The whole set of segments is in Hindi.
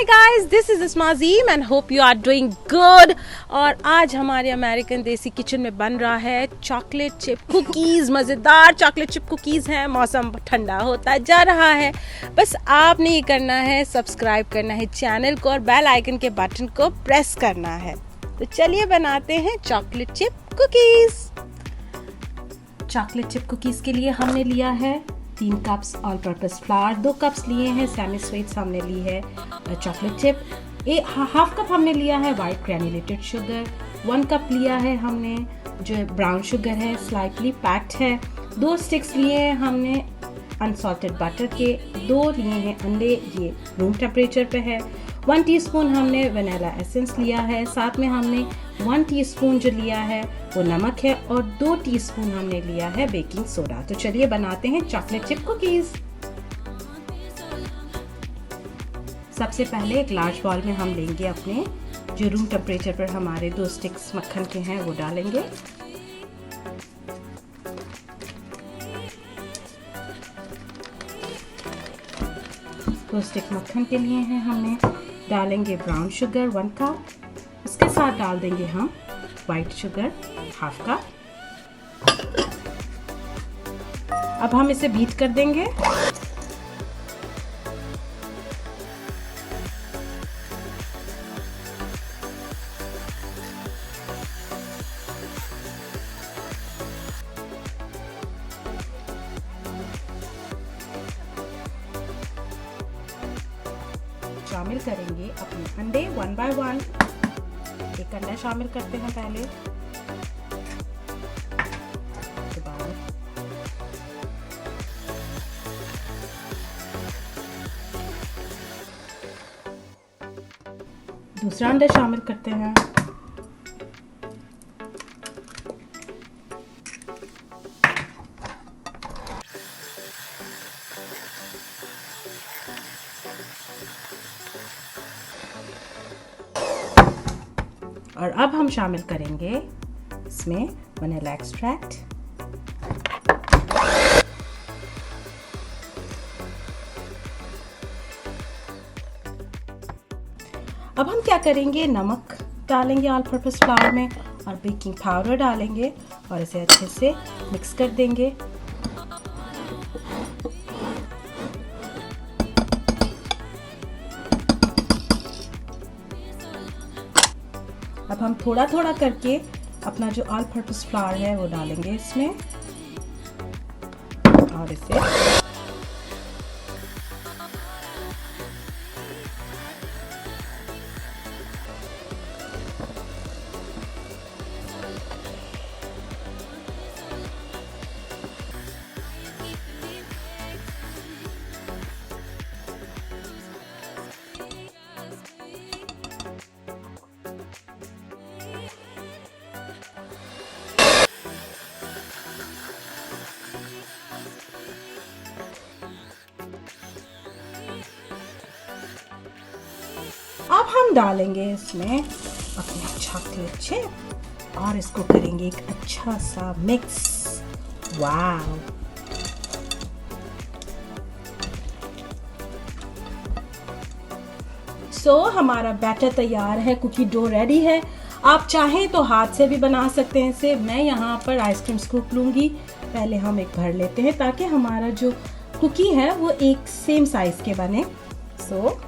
Hi guys, this is Ismazeem and hope you are doing good. और आज हमारे अमेरिकन देसी किचन में बन रहा है चॉकलेट चिप कुकीज़। मज़ेदार चॉकलेट चिप कुकीज़ हैं। मौसम ठंडा होता जा रहा है, बस आपने ये करना है, सब्सक्राइब करना है चैनल को और बेल आइकन के बटन को प्रेस करना है। तो चलिए बनाते हैं chocolate chip cookies. Chocolate chip cookies के लिए हमने लिया है 3 cups all purpose flower, 2 cups लिए हैं सेमी स्वीट्स, हमने ली है चॉकलेट चिप, हाफ कप हमने लिया है वाइट ग्रैन्युलेटेड शुगर, 1 कप लिया है हमने जो ब्राउन शुगर है स्लाइटली पैक्ड है, 2 स्टिक्स लिए हैं हमने अनसॉल्टेड बटर के, 2 लिए हैं अंडे, ये रूम टेम्परेचर पे है, 1 टीस्पून हमने वनीला एसेंस लिया है, साथ में हमने 1 टीस्पून जो लिया है वो नमक है और 2 टीस्पून हमने लिया है बेकिंग सोडा। तो चलिए बनाते हैं चॉकलेट चिप कुकीज़। सबसे पहले एक लार्ज बाउल में हम लेंगे अपने जो रूम टेम्परेचर पर हमारे 2 स्टिक्स मक्खन के हैं वो डालेंगे। दो स्टिक मक्खन के लिए हैं हमने डालेंगे ब्राउन शुगर 1 कप, उसके साथ डाल देंगे हम वाइट शुगर हाफ कप। अब हम इसे बीट कर देंगे। शामिल करेंगे अपने अंडे 1 बाय 1। एक अंडा शामिल करते हैं पहले, दूसरा अंडा शामिल करते हैं, और अब हम शामिल करेंगे इसमें वनीला एक्सट्रैक्ट। अब हम क्या करेंगे, नमक डालेंगे ऑल पर्पस फ्लावर में और बेकिंग पाउडर डालेंगे और इसे अच्छे से मिक्स कर देंगे। अब हम थोड़ा थोड़ा करके अपना जो ऑल पर्पस फ्लावर है वो डालेंगे इसमें और इसे अब हम डालेंगे इसमें अपने चॉकलेट चिप और इसको करेंगे एक अच्छा सा मिक्स। वाव! सो हमारा बैटर तैयार है, कुकी डो रेडी है। आप चाहें तो हाथ से भी बना सकते हैं इसे। मैं यहाँ पर आइसक्रीम स्कूप लूँगी। पहले हम एक भर लेते हैं ताकि हमारा जो कुकी है वो एक सेम साइज के बने। सो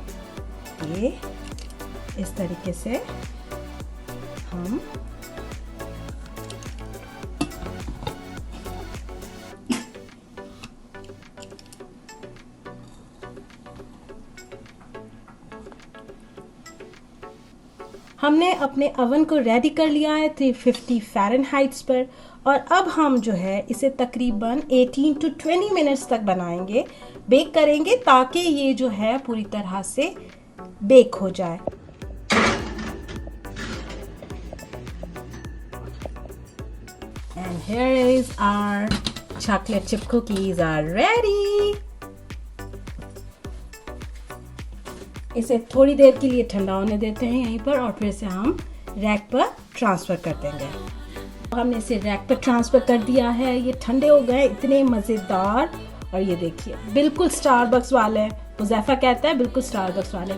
ये इस तरीके से हम हमने अपने ओवन को रेडी कर लिया है 350 फ़ारेनहाइट पर और अब हम जो है इसे तकरीबन 18 to 20 मिनट्स तक बनाएंगे, बेक करेंगे ताकि ये जो है पूरी तरह से बेक हो जाए। And here is our chocolate chip cookies are ready. इसे थोड़ी देर के लिए ठंडा होने देते हैं यहीं पर और फिर से हम रैक पर ट्रांसफ़र कर देंगे। हमने इसे रैक पर ट्रांसफ़र कर दिया है। ये ठंडे हो गए, इतने मज़ेदार। और ये देखिए बिल्कुल स्टारबक्स वाले, हुज़ैफा कहता है बिल्कुल स्टारबक्स वाले।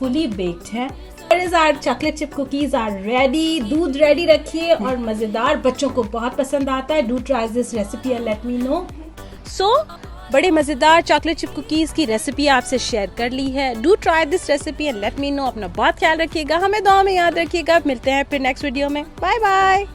फुली बेक्ड हैं। Our chocolate chip cookies are ready. दूध रेडी रखिए और मजेदार, बच्चों को बहुत पसंद आता है. Do try this recipe and let me know. So बड़े मजेदार चॉकलेट चिप कुकीज की रेसिपी आपसे शेयर कर ली है. Do try this recipe and let me know. अपना बहुत ख्याल रखिएगा, हमें दुआ में याद रखिएगा. मिलते हैं फिर नेक्स्ट वीडियो में. Bye bye.